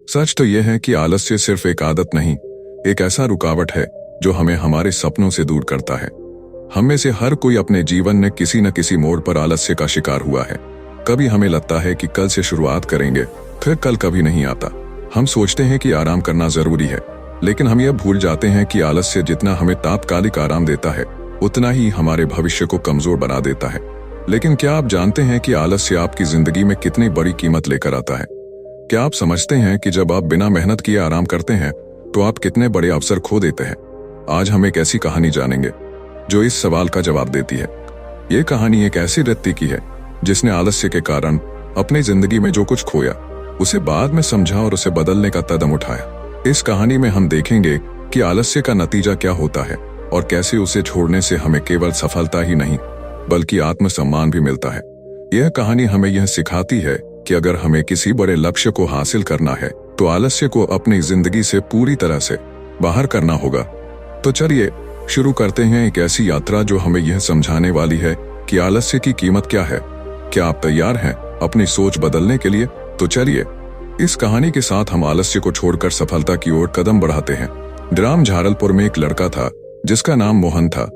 सच तो यह है कि आलस्य सिर्फ एक आदत नहीं, एक ऐसा रुकावट है जो हमें हमारे सपनों से दूर करता है। हम में से हर कोई अपने जीवन में किसी न किसी मोड़ पर आलस्य का शिकार हुआ है। कभी हमें लगता है कि कल से शुरुआत करेंगे, फिर कल कभी नहीं आता। हम सोचते हैं कि आराम करना जरूरी है, लेकिन हम यह भूल जाते हैं कि आलस्य जितना हमें तात्कालिक आराम देता है, उतना ही हमारे भविष्य को कमजोर बना देता है। लेकिन क्या आप जानते हैं कि आलस्य आपकी जिंदगी में कितनी बड़ी कीमत लेकर आता है? क्या आप समझते हैं कि जब आप बिना मेहनत किए आराम करते हैं तो आप कितने बड़े अवसर खो देते हैं? आज हम एक ऐसी कहानी जानेंगे जो इस सवाल का जवाब देती है। ये कहानी एक ऐसी व्यक्ति की है जिसने आलस्य के कारण अपनी जिंदगी में जो कुछ खोया, उसे बाद में समझा और उसे बदलने का कदम उठाया। इस कहानी में हम देखेंगे कि आलस्य का नतीजा क्या होता है और कैसे उसे छोड़ने से हमें केवल सफलता ही नहीं बल्कि आत्मसम्मान भी मिलता है। यह कहानी हमें यह सिखाती है कि अगर हमें किसी बड़े लक्ष्य को हासिल करना है तो आलस्य को अपनी जिंदगी से पूरी तरह से बाहर करना होगा। तो चलिए शुरू करते हैं एक ऐसी यात्रा जो हमें यह समझाने वाली है कि आलस्य की कीमत क्या है। क्या आप तैयार हैं अपनी सोच बदलने के लिए? तो चलिए इस कहानी के साथ हम आलस्य को छोड़कर सफलता की ओर कदम बढ़ाते हैं। ग्राम झारलपुर में एक लड़का था जिसका नाम मोहन था।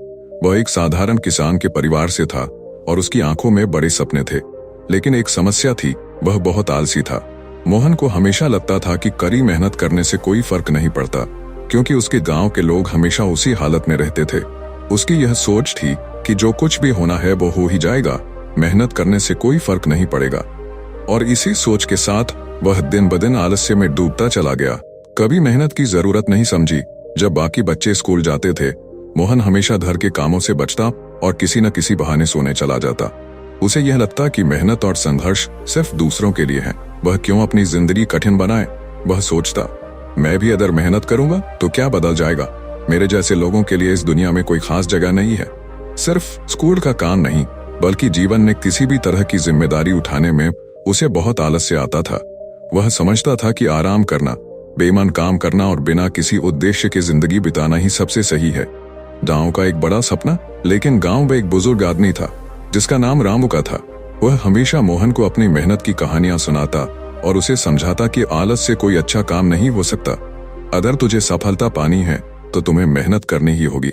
वह एक साधारण किसान के परिवार से था और उसकी आंखों में बड़े सपने थे। लेकिन एक समस्या थी, वह बहुत आलसी था। मोहन को हमेशा लगता था कि कड़ी मेहनत करने से कोई फर्क नहीं पड़ता, क्योंकि उसके गांव के लोग हमेशा उसी हालत में रहते थे। उसकी यह सोच थी कि जो कुछ भी होना है वो हो ही जाएगा, मेहनत करने से कोई फर्क नहीं पड़ेगा। और इसी सोच के साथ वह दिन ब दिन आलस्य में डूबता चला गया। कभी मेहनत की जरूरत नहीं समझी। जब बाकी बच्चे स्कूल जाते थे, मोहन हमेशा घर के कामों से बचता और किसी न किसी बहाने सोने चला जाता। उसे यह लगता कि मेहनत और संघर्ष सिर्फ दूसरों के लिए है, वह क्यों अपनी जिंदगी कठिन बनाए। वह सोचता, मैं भी अगर मेहनत करूंगा तो क्या बदल जाएगा? मेरे जैसे लोगों के लिए इस दुनिया में कोई खास जगह नहीं है। सिर्फ स्कूल का काम नहीं बल्कि जीवन में किसी भी तरह की जिम्मेदारी उठाने में उसे बहुत आलस्य आता था। वह समझता था कि आराम करना, बेमन काम करना और बिना किसी उद्देश्य के जिंदगी बिताना ही सबसे सही है। गांव का एक बड़ा सपना। लेकिन गांव में एक बुजुर्ग आदमी था जिसका नाम रामू का था। वह हमेशा मोहन को अपनी मेहनत की कहानियां सुनाता और उसे समझाता कि आलस से कोई अच्छा काम नहीं हो सकता। अगर तुझे सफलता पानी है तो तुम्हें मेहनत करनी ही होगी।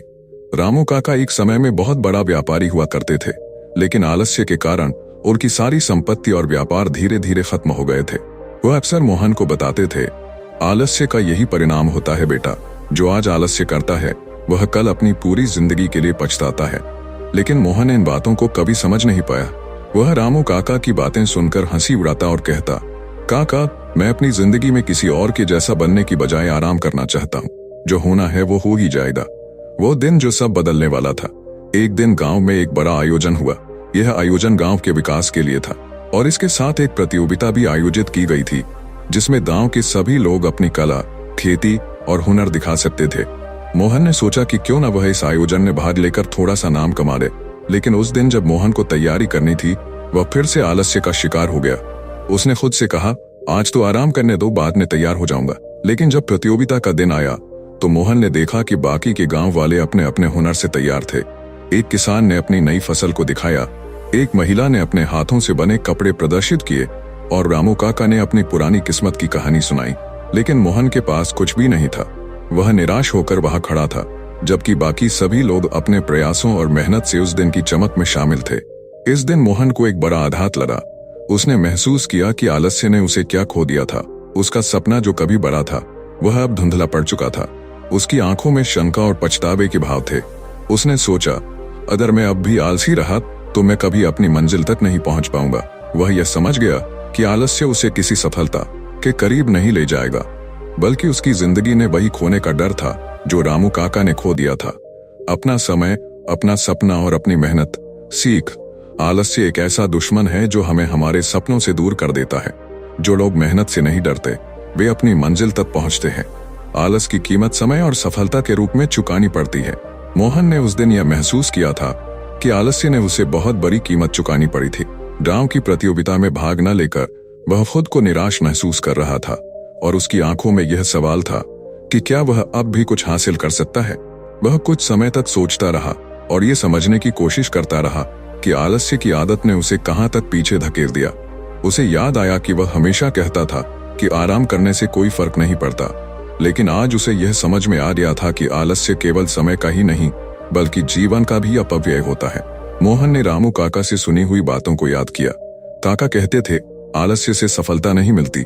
रामू काका एक समय में बहुत बड़ा व्यापारी हुआ करते थे, लेकिन आलस्य के कारण उनकी सारी संपत्ति और व्यापार धीरे धीरे खत्म हो गए थे। वह अक्सर मोहन को बताते थे, आलस्य का यही परिणाम होता है बेटा। जो आज आलस्य करता है वह कल अपनी पूरी जिंदगी के लिए पछताता है। लेकिन मोहन इन बातों को कभी समझ नहीं पाया। वह रामू काका की बातें सुनकर हंसी उड़ाता और कहता, काका, मैं अपनी जिंदगी में किसी और के जैसा बनने की बजाय आराम करना चाहता हूँ। जो होना है वो हो ही जाएगा। वो दिन जो सब बदलने वाला था। एक दिन गांव में एक बड़ा आयोजन हुआ। यह आयोजन गांव के विकास के लिए था और इसके साथ एक प्रतियोगिता भी आयोजित की गई थी जिसमें गांव के सभी लोग अपनी कला, खेती और हुनर दिखा सकते थे। मोहन ने सोचा कि क्यों न वह इस आयोजन में भाग लेकर थोड़ा सा नाम कमा ले। लेकिन उस दिन जब मोहन को तैयारी करनी थी, वह फिर से आलस्य का शिकार हो गया। उसने खुद से कहा, आज तो आराम करने दो, बाद में तैयार हो जाऊंगा। लेकिन जब प्रतियोगिता का दिन आया तो मोहन ने देखा कि बाकी के गांव वाले अपने अपने हुनर से तैयार थे। एक किसान ने अपनी नई फसल को दिखाया, एक महिला ने अपने हाथों से बने कपड़े प्रदर्शित किए और रामू काका ने अपनी पुरानी किस्मत की कहानी सुनाई। लेकिन मोहन के पास कुछ भी नहीं था। वह निराश होकर वहां खड़ा था, जबकि बाकी सभी लोग अपने प्रयासों और मेहनत से उस दिन की चमक में शामिल थे। इस दिन मोहन को एक बड़ा आघात लगा। उसने महसूस किया कि आलस्य ने उसे क्या खो दिया था। उसका सपना जो कभी बड़ा था वह अब धुंधला पड़ चुका था। उसकी आंखों में शंका और पछतावे के भाव थे। उसने सोचा, अगर मैं अब भी आलसी रहा तो मैं कभी अपनी मंजिल तक नहीं पहुंच पाऊंगा। वह यह समझ गया कि आलस्य उसे किसी सफलता के करीब नहीं ले जाएगा, बल्कि उसकी जिंदगी ने वही खोने का डर था जो रामू काका ने खो दिया था, अपना समय, अपना सपना और अपनी मेहनत। सीख, आलस्य एक ऐसा दुश्मन है जो हमें हमारे सपनों से दूर कर देता है। जो लोग मेहनत से नहीं डरते वे अपनी मंजिल तक पहुंचते हैं। आलस की कीमत समय और सफलता के रूप में चुकानी पड़ती है। मोहन ने उस दिन यह महसूस किया था कि आलस्य ने उसे बहुत बड़ी कीमत चुकानी पड़ी थी। गांव की प्रतियोगिता में भाग न लेकर वह खुद को निराश महसूस कर रहा था और उसकी आंखों में यह सवाल था कि क्या वह अब भी कुछ हासिल कर सकता है। वह कुछ समय तक सोचता रहा और ये समझने की कोशिश करता रहा कि आलस्य की आदत ने उसे कहां तक पीछे धकेल दिया। उसे याद आया कि वह हमेशा कहता था कि आराम करने से कोई फर्क नहीं पड़ता, लेकिन आज उसे यह समझ में आ गया था कि आलस्य केवल समय का ही नहीं बल्कि जीवन का भी अपव्यय होता है। मोहन ने रामू काका से सुनी हुई बातों को याद किया। काका कहते थे, आलस्य से सफलता नहीं मिलती,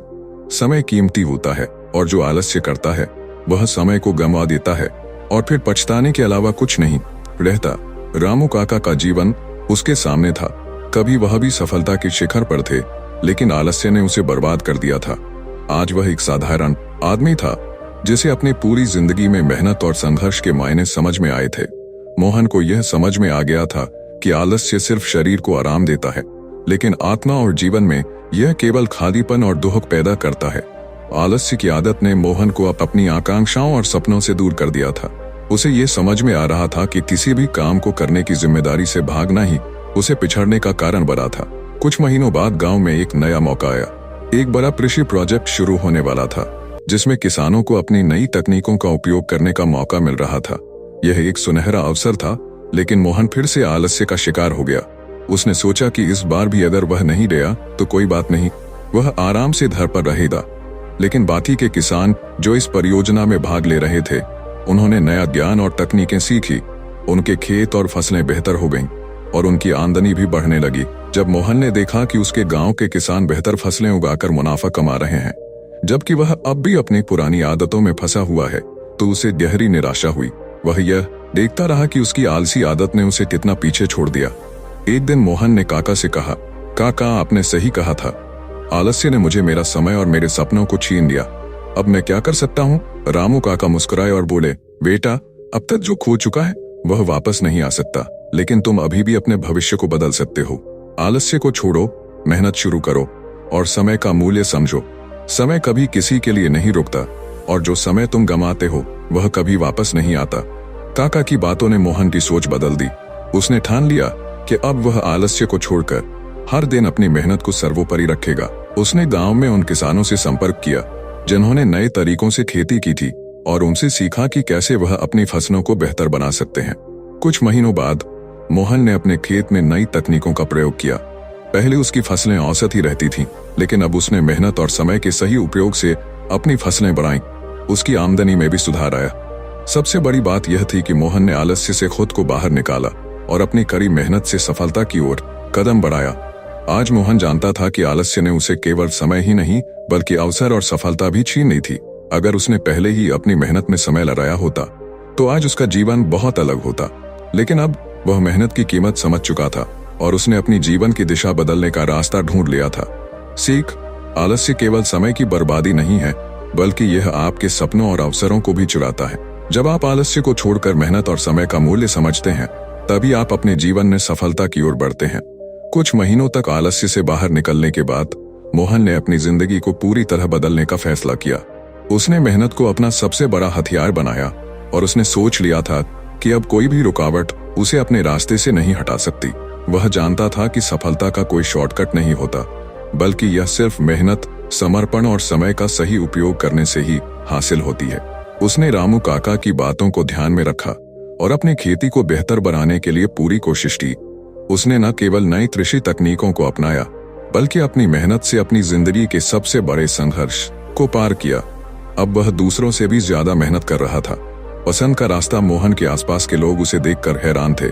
समय कीमती होता है और जो आलस्य करता है वह समय को गंवा देता है और फिर पछताने के अलावा कुछ नहीं रहता। रामू काका का जीवन उसके सामने था। कभी वह भी सफलता के शिखर पर थे, लेकिन आलस्य ने उसे बर्बाद कर दिया था। आज वह एक साधारण आदमी था जिसे अपनी पूरी जिंदगी में मेहनत और संघर्ष के मायने समझ में आए थे। मोहन को यह समझ में आ गया था कि आलस्य सिर्फ शरीर को आराम देता है, लेकिन आत्मा और जीवन में यह केवल खालीपन और दुख पैदा करता है। आलस्य की आदत ने मोहन को अपनी आकांक्षाओं और सपनों से दूर कर दिया था। उसे ये समझ में आ रहा था कि किसी भी काम को करने की जिम्मेदारी से भागना ही उसे पिछड़ने का कारण बना था। कुछ महीनों बाद गांव में एक नया मौका आया। एक बड़ा कृषि प्रोजेक्ट शुरू होने वाला था, जिसमें किसानों को अपनी नई तकनीकों का उपयोग करने का मौका मिल रहा था। यह एक सुनहरा अवसर था, लेकिन मोहन फिर से आलस्य का शिकार हो गया। उसने सोचा कि इस बार भी अगर वह नहीं गया तो कोई बात नहीं, वह आराम से घर पर रहेगा। लेकिन बाकी के किसान जो इस परियोजना में भाग ले रहे थे, उन्होंने नया ज्ञान और तकनीकें सीखी। उनके खेत और फसलें बेहतर हो गईं और उनकी आमदनी भी बढ़ने लगी। जब मोहन ने देखा कि उसके गांव के किसान बेहतर फसलें उगाकर मुनाफा कमा रहे हैं, जबकि वह अब भी अपनी पुरानी आदतों में फंसा हुआ है, तो उसे गहरी निराशा हुई। वह यह देखता रहा कि उसकी आलसी आदत ने उसे कितना पीछे छोड़ दिया। एक दिन मोहन ने काका से कहा, काका, आपने सही कहा था, आलस्य ने मुझे मेरा समय और मेरे सपनों को छीन लिया। अब मैं क्या कर सकता हूँ? रामू काका मुस्कुराए और बोले, बेटा, अब तक जो खो चुका है वह वापस नहीं आ सकता, लेकिन तुम अभी भी अपने भविष्य को बदल सकते हो। आलस्य को छोड़ो, मेहनत शुरू करो और समय का मूल्य समझो। समय कभी किसी के लिए नहीं रुकता और जो समय तुम गंवाते हो वह कभी वापस नहीं आता। काका की बातों ने मोहन की सोच बदल दी। उसने ठान लिया कि अब वह आलस्य को छोड़कर हर दिन अपनी मेहनत को सर्वोपरि रखेगा। उसने गांव में उन किसानों से संपर्क किया जिन्होंने नए तरीकों से खेती की थी और उनसे सीखा कि कैसे वह अपनी फसलों को बेहतर बना सकते हैं। कुछ महीनों बाद मोहन ने अपने खेत में नई तकनीकों का प्रयोग किया। पहले उसकी फसलें औसत ही रहती थीं, लेकिन अब उसने मेहनत और समय के सही उपयोग से अपनी फसलें बढ़ाईं। उसकी आमदनी में भी सुधार आया। सबसे बड़ी बात यह थी कि मोहन ने आलस्य से खुद को बाहर निकाला और अपनी कड़ी मेहनत से सफलता की ओर कदम बढ़ाया। आज मोहन जानता था कि आलस्य ने उसे केवल समय ही नहीं बल्कि अवसर और सफलता भी छीन ली थी। अगर उसने पहले ही अपनी मेहनत में समय लगाया होता तो आज उसका जीवन बहुत अलग होता, लेकिन अब वह मेहनत की कीमत समझ चुका था और उसने अपनी जीवन की दिशा बदलने का रास्ता ढूंढ लिया था। सीख, आलस्य केवल समय की बर्बादी नहीं है, बल्कि यह आपके सपनों और अवसरों को भी चुराता है। जब आप आलस्य को छोड़कर मेहनत और समय का मूल्य समझते हैं, तभी आप अपने जीवन में सफलता की ओर बढ़ते हैं। कुछ महीनों तक आलस्य से बाहर निकलने के बाद मोहन ने अपनी जिंदगी को पूरी तरह बदलने का फैसला किया। उसने मेहनत को अपना सबसे बड़ा हथियार बनाया और उसने सोच लिया था कि अब कोई भी रुकावट उसे अपने रास्ते से नहीं हटा सकती। वह जानता था कि सफलता का कोई शॉर्टकट नहीं होता, बल्कि यह सिर्फ मेहनत, समर्पण और समय का सही उपयोग करने से ही हासिल होती है। उसने रामू काका की बातों को ध्यान में रखा और अपनी खेती को बेहतर बनाने के लिए पूरी कोशिश की। उसने न केवल नई कृषि तकनीकों को अपनाया, बल्कि अपनी मेहनत से अपनी जिंदगी के सबसे बड़े संघर्ष को पार किया। अब वह दूसरों से भी ज्यादा मेहनत कर रहा था। पसंद का रास्ता मोहन के आसपास के लोग उसे देखकर हैरान थे।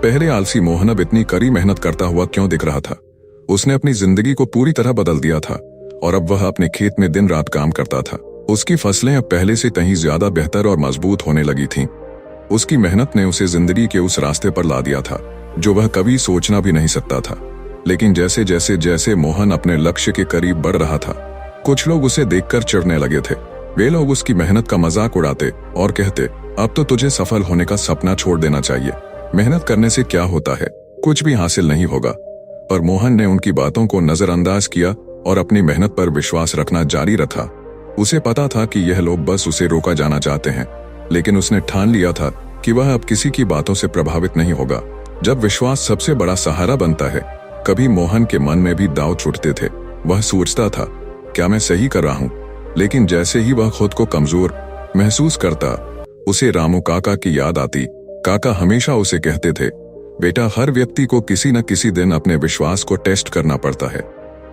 पहले आलसी मोहन अब इतनी कड़ी मेहनत करता हुआ क्यों दिख रहा था? उसने अपनी जिंदगी को पूरी तरह बदल दिया था और अब वह अपने खेत में दिन रात काम करता था। उसकी फसलें अब पहले से कहीं ज्यादा बेहतर और मजबूत होने लगी थीं। उसकी मेहनत ने उसे जिंदगी के उस रास्ते पर ला दिया था जो वह कभी सोचना भी नहीं सकता था। लेकिन जैसे जैसे मोहन अपने लक्ष्य के करीब बढ़ रहा था, कुछ लोग उसे देखकर चिढ़ने लगे थे। वे लोग उसकी मेहनत का मजाक उड़ाते और कहते, अब तो तुझे सफल होने का सपना छोड़ देना चाहिए। मेहनत करने से क्या होता है, कुछ भी हासिल नहीं होगा। पर मोहन ने उनकी बातों को नजरअंदाज किया और अपनी मेहनत पर विश्वास रखना जारी रखा। उसे पता था कि यह लोग बस उसे रोका जाना चाहते हैं, लेकिन उसने ठान लिया था कि वह अब किसी की बातों से प्रभावित नहीं होगा। जब विश्वास सबसे बड़ा सहारा बनता है, कभी मोहन के मन में भी दांव छूटते थे। वह सोचता था, क्या मैं सही कर रहा हूं? लेकिन जैसे ही वह खुद को कमजोर महसूस करता, उसे रामू काका की याद आती। काका हमेशा उसे कहते थे, बेटा, हर व्यक्ति को किसी न किसी दिन अपने विश्वास को टेस्ट करना पड़ता है।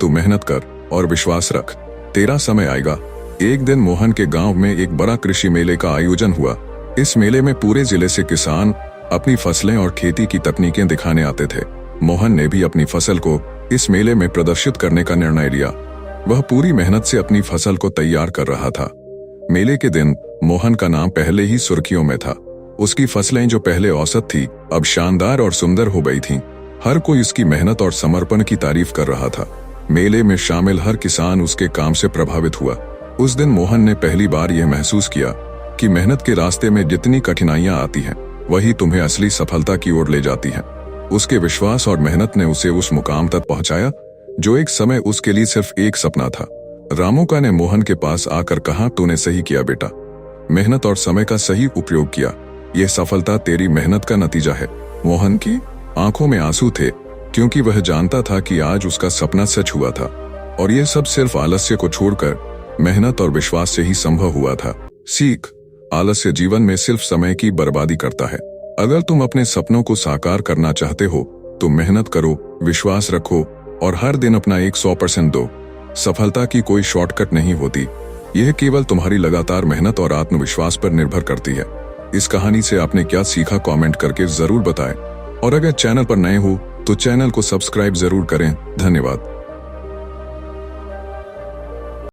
तू मेहनत कर और विश्वास रख, तेरा समय आएगा। एक दिन मोहन के गांव में एक बड़ा कृषि मेले का आयोजन हुआ। इस मेले में पूरे जिले से किसान अपनी फसलें और खेती की तकनीकें दिखाने आते थे। मोहन ने भी अपनी फसल को इस मेले में प्रदर्शित करने का निर्णय लिया। वह पूरी मेहनत से अपनी फसल को तैयार कर रहा था। मेले के दिन मोहन का नाम पहले ही सुर्खियों में था। उसकी फसलें जो पहले औसत थी, अब शानदार और सुंदर हो गई थीं। हर कोई उसकी मेहनत और समर्पण की तारीफ कर रहा था। मेले में शामिल हर किसान उसके काम से प्रभावित हुआ। उस दिन मोहन ने पहली बार यह महसूस किया कि मेहनत के रास्ते में जितनी कठिनाइयां आती हैं, वही तुम्हें असली सफलता की ओर ले जाती हैं। उसके विश्वास और मेहनत ने उसे उस मुकाम तक पहुंचाया जो एक समय उसके लिए सिर्फ एक सपना था। रामोका ने मोहन के पास आकर कहा, तूने सही किया बेटा, मेहनत और समय का सही उपयोग किया। यह सफलता तेरी मेहनत का नतीजा है। मोहन की आंखों में आंसू थे, क्योंकि वह जानता था कि आज उसका सपना सच हुआ था और यह सब सिर्फ आलस्य को छोड़कर मेहनत और विश्वास से ही संभव हुआ था। सीख: आलस्य जीवन में सिर्फ समय की बर्बादी करता है। अगर तुम अपने सपनों को साकार करना चाहते हो तो मेहनत करो, विश्वास रखो और हर दिन अपना 100% दो। सफलता की कोई शॉर्टकट नहीं होती, यह केवल तुम्हारी लगातार मेहनत और आत्मविश्वास पर निर्भर करती है। इस कहानी से आपने क्या सीखा, कमेंट करके जरूर बताएं और अगर चैनल पर नए हो तो चैनल को सब्सक्राइब जरूर करें। धन्यवाद।